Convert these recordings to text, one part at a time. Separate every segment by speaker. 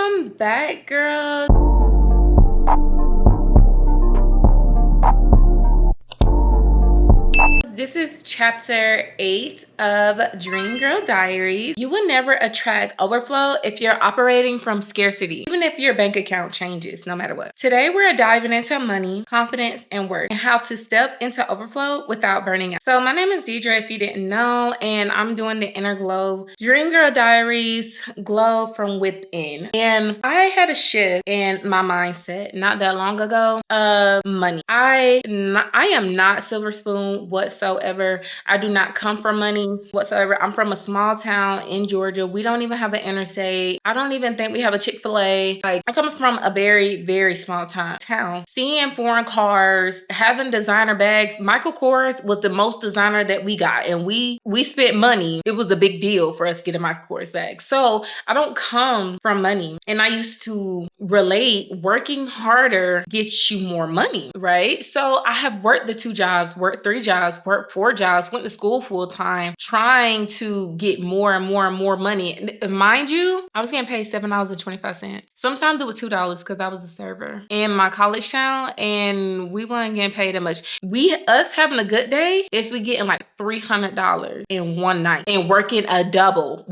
Speaker 1: Welcome back, girls. This is chapter 8 of Dream Girl Diaries. You will never attract overflow if you're operating from scarcity, even if your bank account changes, no matter what. Today, we're diving into money, confidence, and work, and how to step into overflow without burning out. So my name is Deidre, if you didn't know, and I'm doing the Inner Glow Dream Girl Diaries Glow from Within. And I had a shift in my mindset not that long ago of money. I am not silver spoon whatsoever. I do not come from money whatsoever. I'm from a small town in Georgia. We don't even have an interstate. I don't even think we have a Chick-fil-A. Like, I come from a very, very small town. Seeing foreign cars, having designer bags. Michael Kors was the most designer that we got, and we spent money. It was a big deal for us getting Michael Kors bags. So I don't come from money, and I used to relate working harder gets you more money, right? So I have worked the 2 jobs, worked 3 jobs, worked 4 jobs, went to school full time, trying to get more and more and more money. And mind you, I was getting paid $7.25. Sometimes it was $2 because I was a server in my college town, and we weren't getting paid that much. Us having a good day is we getting like $300 in one night and working a double.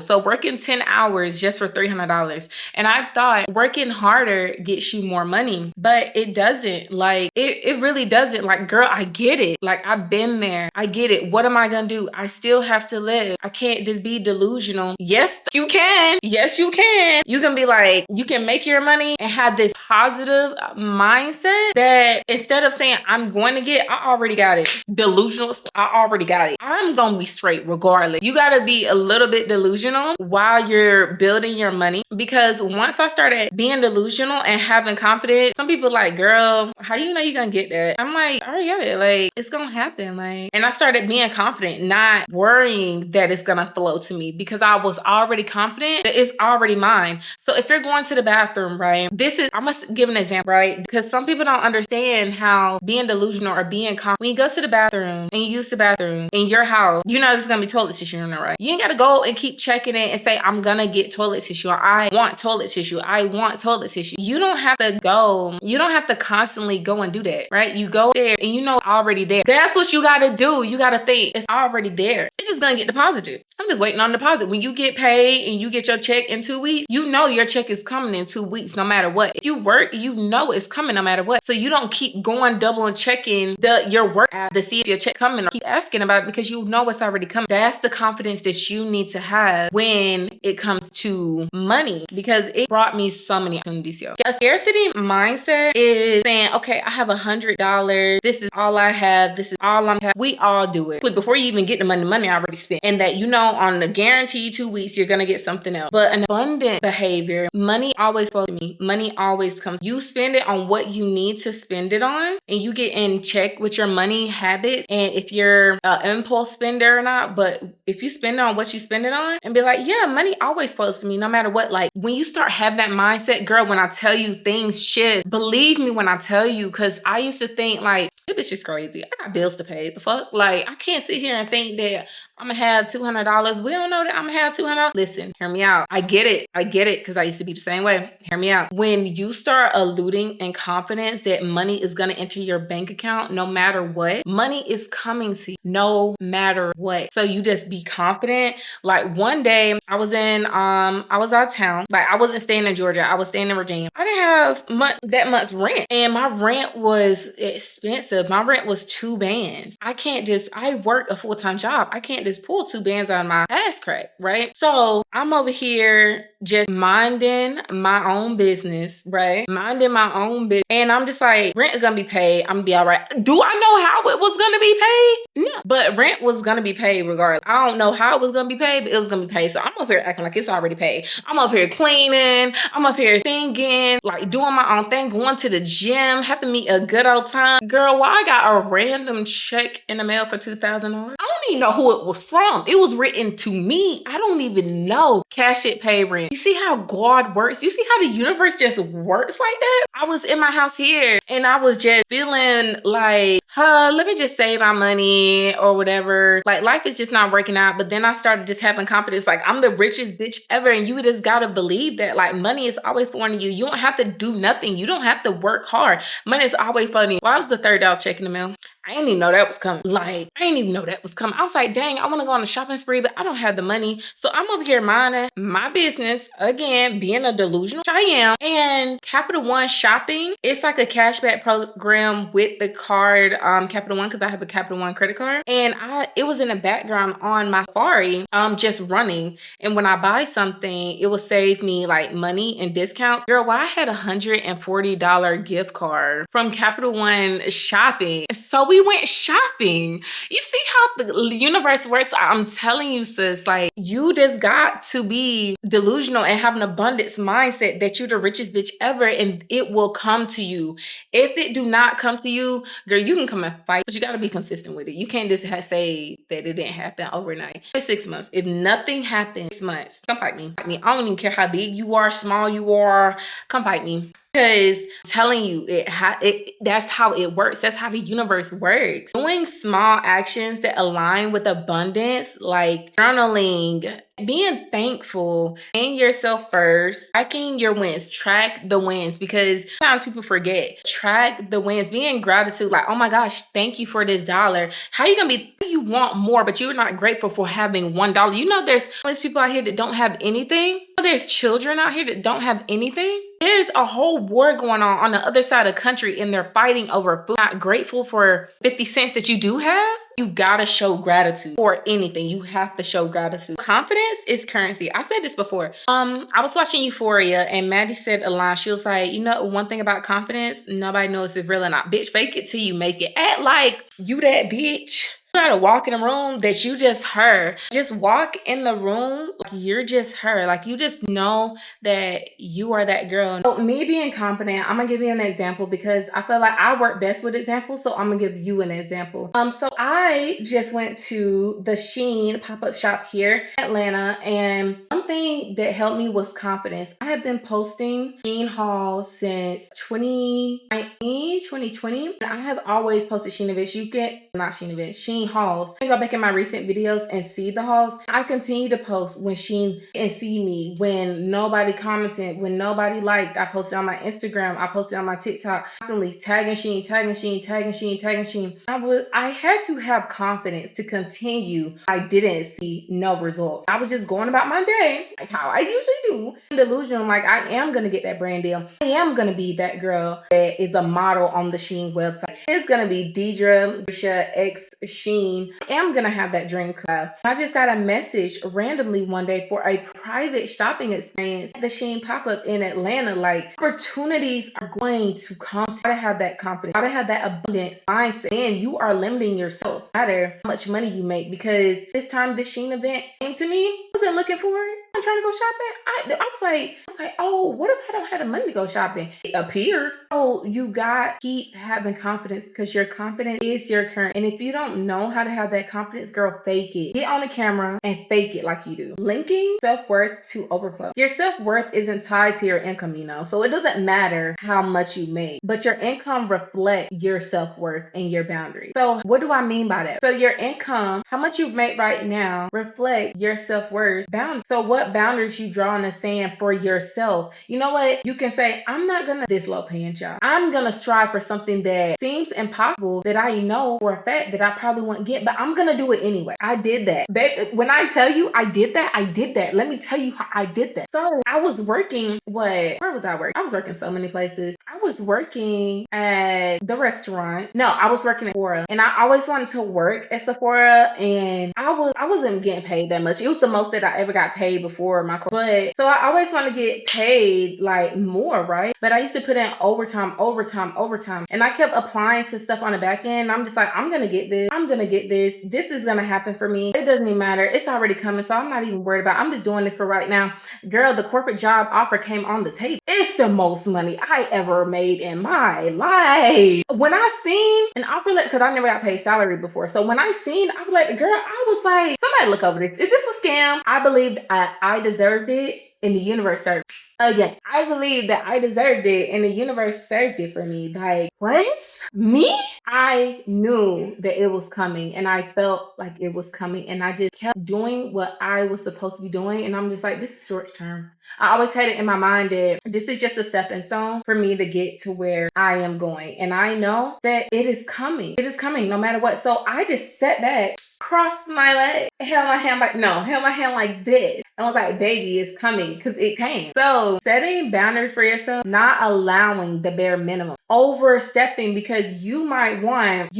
Speaker 1: So working 10 hours just for $300. And I thought working harder gets you more money, but it doesn't. Like, it really doesn't. Like, girl, I get it. Like, I've been there. I get it. What am I gonna do? I still have to live. I can't just be delusional. Yes, you can. Yes, you can. You can be like, you can make your money and have this positive mindset that instead of saying, I'm going to get, I already got it. Delusional, I already got it. I'm gonna be straight regardless. You gotta be a little bit delusional while you're building your money, because once I started being delusional and having confidence, some people like, girl, how do you know you're gonna get that? I'm like, I already got it. Like, it's gonna happen. Like, and I started being confident, not worrying that it's gonna flow to me, because I was already confident that it's already mine. So if you're going to the bathroom, right? I'm gonna give an example, right? Because some people don't understand how being delusional or being confident, when you go to the bathroom and you use the bathroom in your house, you know there's gonna be toilet tissue in there, right? You ain't gotta go and keep checking it and say, I'm gonna get toilet tissue, or I want toilet tissue. I want toilet tissue. You don't have to constantly go and do that, right? You go there and you know it's already there. That's what you gotta do. You gotta think it's already there. It's just gonna get deposited. I'm just waiting on deposit. When you get paid and you get your check in 2 weeks, you know your check is coming in 2 weeks no matter what. If you work, you know it's coming no matter what. So you don't keep going double and checking your work app to see if your check coming, or keep asking about it, because you know it's already coming. That's the confidence that you need to have when it comes to money, because it brought me so many opportunities, yo. A scarcity mindset is saying, okay, I have $100. This is all I have. This is all I'm having. We all do it. Before you even get the money I already spent. And that, you know, on the guaranteed 2 weeks, you're going to get something else. But an abundant behavior, money always flows to me. Money always comes. You spend it on what you need to spend it on, and you get in check with your money habits. And if you're an impulse spender or not, but if you spend it on what you spend it on and be like, yeah, money always flows to me no matter what. Like, when you start having that mindset, girl, when I tell you things shift, believe me when I tell you, because I used to think like, this bitch is crazy. I got bills to pay. The fuck? Like, I can't sit here and think that I'm gonna have $200. We don't know that I'm gonna have $200. Listen, hear me out. I get it, because I used to be the same way. Hear me out. When you start alluding in confidence that money is gonna enter your bank account no matter what, money is coming to you no matter what. So you just be confident. Like, one day I was out of town. Like, I wasn't staying in Georgia. I was staying in Virginia. I didn't have that much rent, and my rent was expensive. My rent was 2 bands. I work a full-time job. I can't just pull 2 bands out of my ass crack, right? So I'm over here just minding my own business, right? Minding my own business. And I'm just like, rent is gonna be paid. I'm gonna be all right. Do I know how it was gonna be paid? No. But rent was gonna be paid regardless. I don't know how it was gonna be paid, but it was gonna be paid. So I'm up here acting like it's already paid. I'm up here cleaning. I'm up here singing, like doing my own thing, going to the gym, having me a good old time. Girl, why I got a random check in the mail for $2,000? I don't didn't know who it was from. It was written to me. I don't even know. Cash it, pay rent. You see how God works? You see how the universe just works like that? I was in my house here and I was just feeling like, let me just save my money or whatever. Like life is just not working out. But then I started just having confidence. Like I'm the richest bitch ever. And you just gotta believe that like money is always flowing you. You don't have to do nothing. You don't have to work hard. Money is always flowing. Why was the $30 check in the mail? I didn't even know that was coming. Like, I didn't even know that was coming. I was like, dang, I want to go on a shopping spree, but I don't have the money. So I'm over here minding my business, again, being a delusional, which I am. And Capital One shopping, it's like a cashback program with the card, Capital One, because I have a Capital One credit card. And it was in the background on my Safari, just running. And when I buy something, it will save me like money and discounts. Girl, well, I had a $140 gift card from Capital One shopping. So we went shopping. You see how the universe works? I'm telling you, sis, like you just got to be delusional and have an abundance mindset that you're the richest bitch ever and it will come to you. If it do not come to you, girl, you can come and fight, but you got to be consistent with it. You can't just say that it didn't happen overnight. It's 6 months. If nothing happens 6 months, come fight me. I don't even care how big you are, small you are, come fight me. Because I'm telling you, that's how it works. That's how the universe works. Doing small actions that align with abundance, like journaling, being thankful, and yourself first, tracking your wins, track the wins, because sometimes people forget. Track the wins, be in gratitude, like, oh my gosh, thank you for this dollar. How you gonna be, you want more, but you're not grateful for having $1. You know, there's people out here that don't have anything. There's children out here that don't have anything. There's a whole war going on the other side of the country and they're fighting over food. Not grateful for 50 cents that you do have. You gotta show gratitude for anything. You have to show gratitude. Confidence is currency. I said this before. I was watching Euphoria and Maddie said a line. She was like, you know, one thing about confidence, nobody knows if it's real or not. Bitch, fake it till you make it. Act like you that bitch. You gotta walk in a room that you just her. Just walk in the room like you're just her. Like you just know that you are that girl. So me being confident, I'm gonna give you an example because I feel like I work best with examples. So I'm gonna give you an example. So I just went to the Shein pop-up shop here in Atlanta, and one thing that helped me was confidence. I have been posting Shein hauls since 2019, 2020. And I have always posted Shein events. Shein hauls. You can go back in my recent videos and see the hauls. I continue to post when Shein and see me, when nobody commented, when nobody liked. I posted on my Instagram, I posted on my TikTok, constantly tagging Shein, tagging Shein, tagging Shein, tagging Shein. I had to have confidence to continue. I didn't see no results. I was just going about my day like how I usually do. Delusional, like I am gonna get that brand deal. I am gonna be that girl that is a model on the Shein website. It's gonna be Deidre Risha X Shein. I am gonna have that dream club. I just got a message randomly one day for a private shopping experience at the Shein pop-up in Atlanta. Like opportunities are going to come. You gotta have that confidence. You gotta have that abundance mindset. And you are limiting yourself. No matter how much money you make, because this time this Shein event came to me. I wasn't looking for it. I'm trying to go shopping. I was like, oh, what if I don't have the money to go shopping? It appeared. Oh, you got to keep having confidence because your confidence is your current. And if you don't know how to have that confidence, girl, fake it. Get on the camera and fake it like you do. Linking self-worth to overflow. Your self-worth isn't tied to your income, you know, so it doesn't matter how much you make, but your income reflects your self-worth and your boundaries. So what do I mean by that? So your income, how much you make right now, reflect your self-worth boundaries. So what boundaries you draw in the sand for yourself? You know what? You can say, I'm not gonna this low paying job. I'm gonna strive for something that seems impossible, that I know for a fact that I probably won't get, but I'm gonna do it anyway. I did that. Babe, when I tell you I did that, I did that. Let me tell you how I did that. So I was working, where was I working? I was working so many places. I was working at the restaurant. No, I was working at Sephora, and I always wanted to work at Sephora, and I wasn't getting paid that much. It was the most that I ever got paid before my course. But so I always want to get paid like more, right? But I used to put in overtime. And I kept applying to stuff on the back end. I'm just like, I'm gonna get this. I'm gonna get this. This is gonna happen for me. It doesn't even matter. It's already coming. So I'm not even worried about it. I'm just doing this for right now. Girl, the corporate job offer came on the table. It's the most money I ever made made in my life. When I seen an offer letter, because I never got paid salary before. So when I seen offer letter, girl, I was like, somebody look over this. Is this a scam? I believed I deserved it and the universe served. Again, I believe that I deserved it and the universe served it for me. Like, what? Me? I knew that it was coming and I felt like it was coming and I just kept doing what I was supposed to be doing. And I'm just like, this is short term. I always had it in my mind that this is just a stepping stone for me to get to where I am going. And I know that it is coming. It is coming no matter what. So I just sat back, crossed my leg, held my hand like this. I was like, baby, it's coming, because it came. So setting boundaries for yourself, not allowing the bare minimum, overstepping, because you might want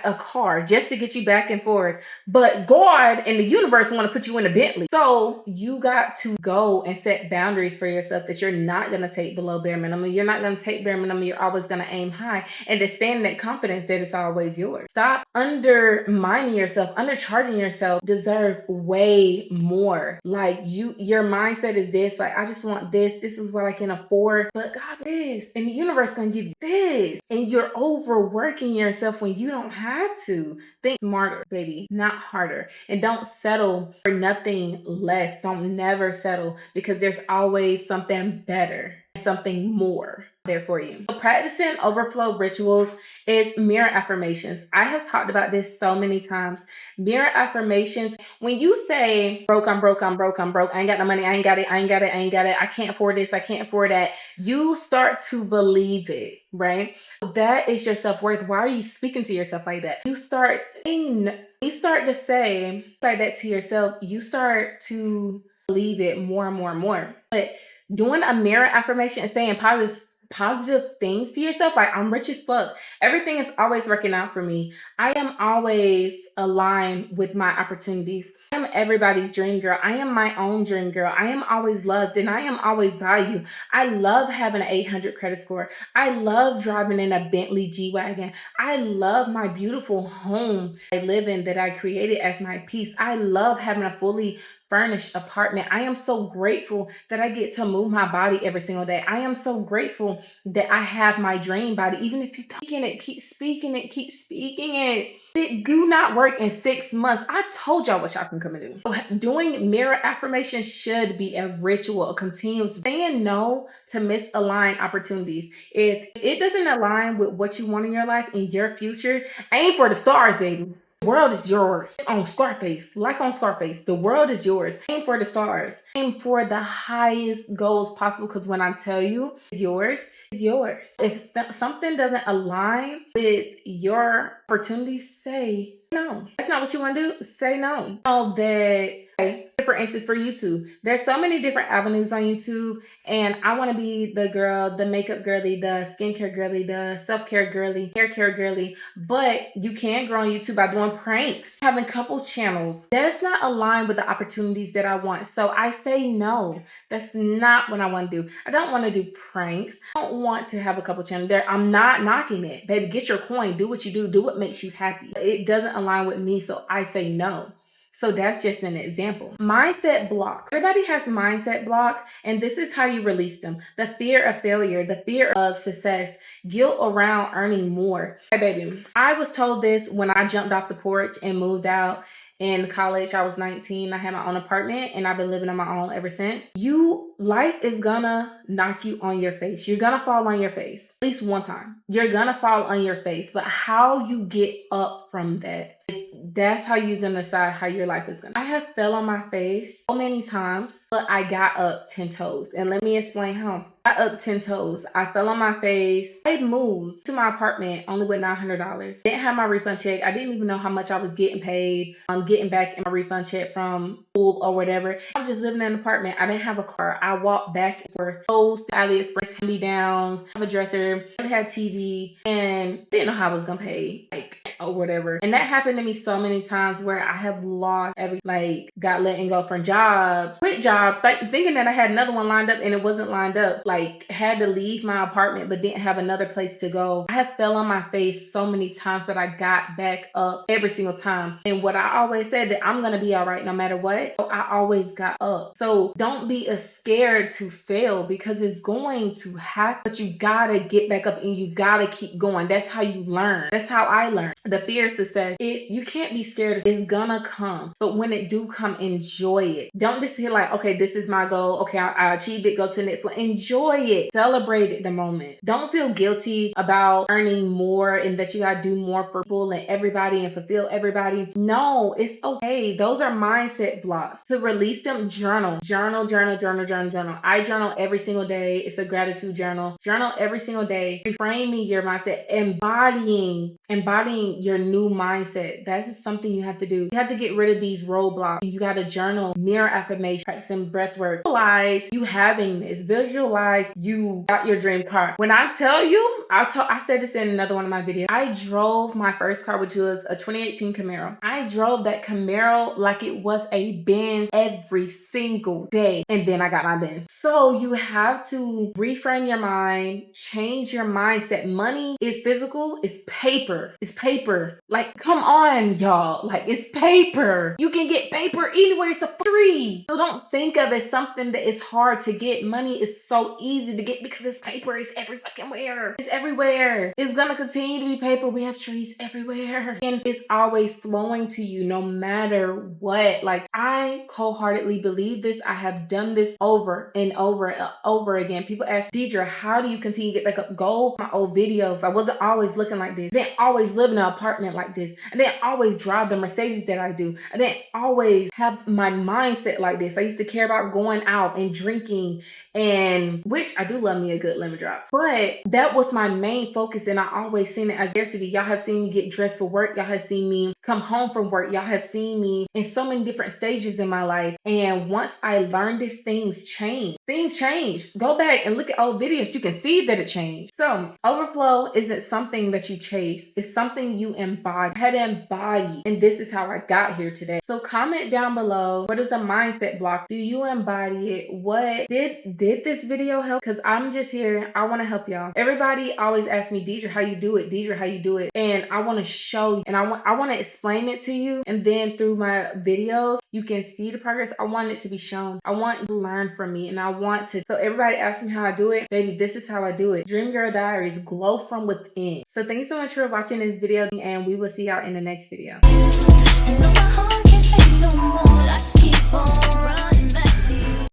Speaker 1: a car just to get you back and forth, but God and the universe want to put you in a Bentley. So you got to go and set boundaries for yourself that you're not going to take below bare minimum. You're not going to take bare minimum. You're always going to aim high and to stand in that confidence that it's always yours. Stop undermining yourself, undercharging yourself. Deserve way more. Like your mindset is this, like, I just want this. This is what I can afford, but God, this, and the universe gonna give you this. And you're overworking yourself when you don't have to. Think smarter, baby, not harder. And don't settle for nothing less. Don't never settle, because there's always something better, something more there for you. So practicing overflow rituals is mirror affirmations. I have talked about this so many times. Mirror affirmations, when you say broke, I'm broke, I'm broke, I'm broke, I ain't got no money, I ain't got it, I ain't got it, I ain't got it, I can't afford this, I can't afford that, you start to believe it, right? That is your self-worth. Why are you speaking to yourself like that? You start to say that to yourself, you start to believe it more and more and more. But doing a mirror affirmation and saying positive things to yourself, like, I'm rich as fuck, everything is always working out for me, I am always aligned with my opportunities, I am everybody's dream girl, I am my own dream girl, I am always loved and I am always valued, I love having an 800 credit score, I love driving in a Bentley G-Wagon, I love my beautiful home I live in that I created as my peace, I love having a fully furnished apartment. I am so grateful that I get to move my body every single day. I am so grateful that I have my dream body. Even if you don't speak it, keep speaking it, keep speaking it. It do not work in 6 months. I told y'all what y'all can come and do. So doing mirror affirmation should be a ritual, a continuous, saying no to misaligned opportunities. If it doesn't align with what you want in your life, in your future, aim for the stars, baby. The world is yours. On Scarface, like on Scarface, the world is yours. Aim for the stars. Aim for the highest goals possible, because when I tell you it's yours, it's yours. If something doesn't align with your opportunities, say no. That's not what you want to do. Say no. Know that, for instance, for YouTube, there's so many different avenues on YouTube, and I want to be the girl, the makeup girly, the skincare girly, the self-care girly, hair care girly, but you can grow on YouTube by doing pranks, having couple channels. That's not aligned with the opportunities that I want. So I say no. That's not what I want to do. I don't want to do pranks. I don't want to have a couple channels there. I'm not knocking it. Baby, get your coin. Do what you do. Do what makes you happy. It doesn't align with me, so I say no. So that's just an example. Mindset blocks. Everybody has mindset block, and this is how you release them. The fear of failure, the fear of success, guilt around earning more. Hey, baby, I was told this when I jumped off the porch and moved out. In college, I was 19. I had my own apartment and I've been living on my own ever since. Life is gonna knock you on your face. You're gonna fall on your face at least one time. You're gonna fall on your face, but how you get up from that's how you're gonna decide how your life is gonna. I have fell on my face so many times, but I got up 10 toes. And let me explain how. I got up 10 toes. I fell on my face. I moved to my apartment only with $900. Didn't have my refund check. I didn't even know how much I was getting paid. I'm getting back in my refund check from school or whatever. I was just living in an apartment. I didn't have a car. I walked back and forth. Clothes, AliExpress, hand-me-downs, have a dresser, I had TV, and didn't know how I was gonna pay, or whatever. And that happened to me so many times where I have lost got letting go from jobs, quit jobs, thinking that I had another one lined up and it wasn't lined up. like had to leave my apartment but didn't have another place to go. I have fell on my face so many times, but I got back up every single time. And what I always said, that I'm gonna be all right no matter what. So I always got up. So don't be scared to fail, because it's going to happen, but you gotta get back up and you gotta keep going. That's how you learn. That's how I learned. The fear of success, you can't be scared. It's gonna come, but when it do come, enjoy it. Don't just feel like, okay, this is my goal. Okay, I achieved it. Go to the next one. Enjoy it. Celebrate it, the moment. Don't feel guilty about earning more and that you gotta do more for people and everybody and fulfill everybody. No, it's okay. Those are mindset blocks. To release them, journal. Journal. I journal every single day. It's a gratitude journal. Journal every single day. Reframing your mindset. Embodying your new mindset. That is something you have to do. You have to get rid of these roadblocks. You got to journal, mirror affirmation, practicing breath work. Visualize you having this. Visualize you got your dream car. When I tell you, I said this in another one of my videos. I drove my first car, which was a 2018 Camaro. I drove that Camaro like it was a Benz every single day. And then I got my Benz. So you have to reframe your mind, change your mindset. Money is physical, it's paper. It's paper. Like, come on, y'all. Like, it's paper. You can get paper anywhere. It's free. So don't think of it as something that is hard to get. Money is so easy to get because it's paper. It's every fucking where. It's everywhere. It's gonna continue to be paper. We have trees everywhere. And it's always flowing to you no matter what. Like, I wholeheartedly believe this. I have done this over and over and over again. People ask, Deidre, how do you continue to get back up? Go my old videos. I wasn't always looking like this. I didn't always live in an apartment like this. I didn't always drive the Mercedes that I do. I didn't always have my mindset like this. I used to care about going out and drinking, and which I do love me a good lemon drop. But that was my main focus, and I always seen it as scarcity. Y'all have seen me get dressed for work. Y'all have seen me come home from work. Y'all have seen me in so many different stages in my life. And once I learned this, things change. Things change. Go back and look at old videos. You can see that it changed. So overflow isn't something that you chase. It's something you embody. I had to embody. And this is how I got here today. So comment down below. What is the mindset block? Do you embody it? What did this video help? Because I'm just here. I want to help y'all. Everybody always asks me, Deidre, how you do it? Deidre, how you do it? And I want to show you. And I want to explain it to you. And then through my videos, you can see the progress. I want it to be shown. I want you to learn from me. And I want to. So everybody asks me how I do it. Baby, this is how I do it. Dream Girl Diaries. Glow from within. So thank you so much for watching this video. And we will see y'all in the next video.